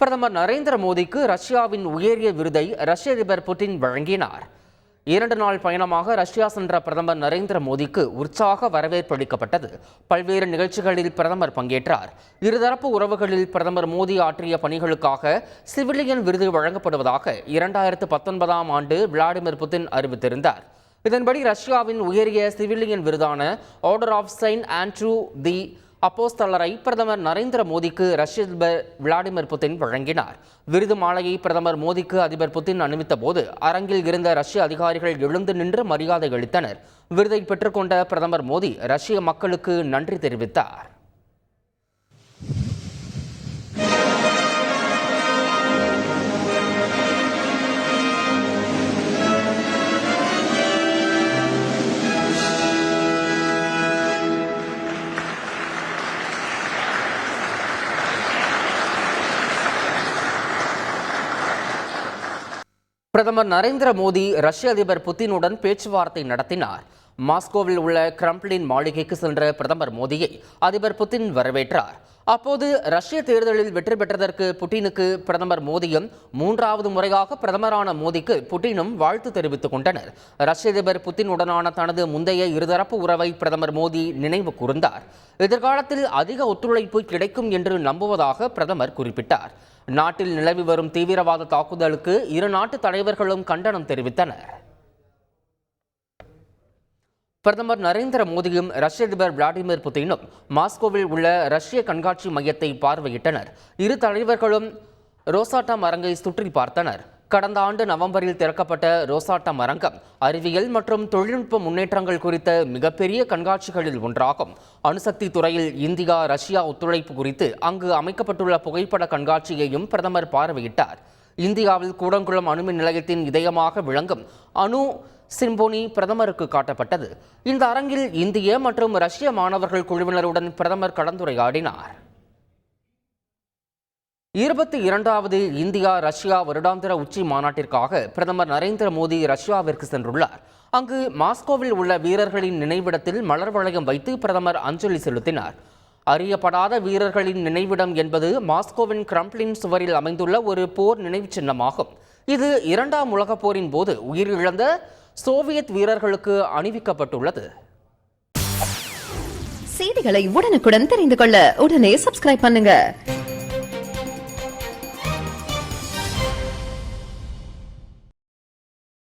பிரதமர் நரேந்திர மோடிக்கு ரஷ்யாவின் உயரிய விருதை ரஷ்ய அதிபர் புட்டின் வழங்கினார். 2 நாள் பயணமாக ரஷ்யா சென்ற பிரதமர் நரேந்திர மோடிக்கு உற்சாக வரவேற்பு அளிக்கப்பட்டது. பல்வேறு நிகழ்ச்சிகளில் பிரதமர் பங்கேற்றார். இருதரப்பு உறவுகளில் பிரதமர் மோடி ஆற்றிய பணிகளுக்காக சிவிலியன் விருது வழங்கப்படுவதாக 2019ஆம் ஆண்டு விளாடிமிர் புட்டின் அறிவித்திருந்தார். இதன்படி ரஷ்யாவின் உயரிய சிவிலியன் விருதான ஆர்டர் ஆஃப் செயின்ட் ஆண்ட்ரூ தி அப்போஸ்தலரை பிரதமர் நரேந்திர மோடிக்கு ரஷ்ய அதிபர் விளாடிமிர் புட்டின் வழங்கினார். விருது மாலையை பிரதமர் மோடிக்கு அதிபர் புட்டின் அணிவித்த போது அரங்கில் இருந்த ரஷ்ய அதிகாரிகள் எழுந்து நின்று மரியாதை அளித்தனர். விருதை பெற்றுக்கொண்ட பிரதமர் மோடி ரஷ்ய மக்களுக்கு நன்றி தெரிவித்தார். பிரதமர் நரேந்திர மோடி ரஷ்ய அதிபர் புட்டினுடன் பேச்சுவார்த்தை நடத்தினார். மாஸ்கோவில் உள்ள கிரெம்ளின் மாளிகைக்கு சென்ற பிரதமர் மோடியை அதிபர் புட்டின் வரவேற்றார். அப்போது ரஷ்ய தேர்தலில் வெற்றி பெற்றதற்கு புட்டினுக்கு பிரதமர் மோடியும் 3வது முறையாக பிரதமரான மோடிக்கு புட்டினும் வாழ்த்து தெரிவித்துக் கொண்டனர். ரஷ்ய அதிபர் புட்டினுடனான தனது முந்தைய இருதரப்பு உறவை பிரதமர் மோடி நினைவு கூர்ந்தார். எதிர்காலத்தில் அதிக ஒத்துழைப்பு கிடைக்கும் என்று நம்புவதாக பிரதமர் குறிப்பிட்டார். நாட்டில் நிலவி வரும் தீவிரவாத தாக்குதலுக்கு இரு நாட்டு தலைவர்களும் கண்டனம் தெரிவித்தனர். பிரதமர் நரேந்திர மோடியும் ரஷ்ய அதிபர் விளாடிமிர் புட்டினும் மாஸ்கோவில் உள்ள ரஷ்ய கண்காட்சி மையத்தை பார்வையிட்டனர். இரு தலைவர்களும் ரோசாட்டம் அரங்கை சுற்றி பார்த்தனர். கடந்த ஆண்டு நவம்பரில் திறக்கப்பட்ட ரோசாட்டம் அரங்கம் அறிவியல் மற்றும் தொழில்நுட்ப முன்னேற்றங்கள் குறித்த மிகப்பெரிய கண்காட்சிகளில் ஒன்றாகும். அணுசக்தி துறையில் இந்தியா ரஷ்யா ஒத்துழைப்பு குறித்து அங்கு அமைக்கப்பட்டுள்ள புகைப்பட கண்காட்சியையும் பிரதமர் பார்வையிட்டார். இந்தியாவில் கூடங்குளம் அணுமின் நிலையத்தின் இதயமாக விளங்கும் அணு சிம்போனி பிரதமருக்கு காட்டப்பட்டது. இந்த அரங்கில் இந்திய மற்றும் ரஷ்ய மாணவர்கள் குழுவினருடன் பிரதமர் கலந்துரையாடினார். 22வது இந்தியா ரஷ்யா வருடாந்திர உச்சி மாநாட்டிற்காக பிரதமர் நரேந்திர மோடி ரஷ்யாவிற்கு சென்றுள்ளார். அங்கு மாஸ்கோவில் உள்ள வீரர்களின் நினைவிடத்தில் மலர் வளையம் வைத்து பிரதமர் அஞ்சலி செலுத்தினார். அறியப்படாத வீரர்களின் நினைவிடம் என்பது மாஸ்கோவின் கிரெம்ளின் சுவரில் அமைந்துள்ள ஒரு போர் நினைவு சின்னமாகும். இது 2ஆம் உலகப் போரின் போது உயிரிழந்த சோவியத் வீரர்களுக்கு அணிவிக்கப்பட்டுள்ளது. செய்திகளை உடனுக்குடன் தெரிந்து கொள்ள உடனே சப்ஸ்கிரைப் பண்ணுங்க.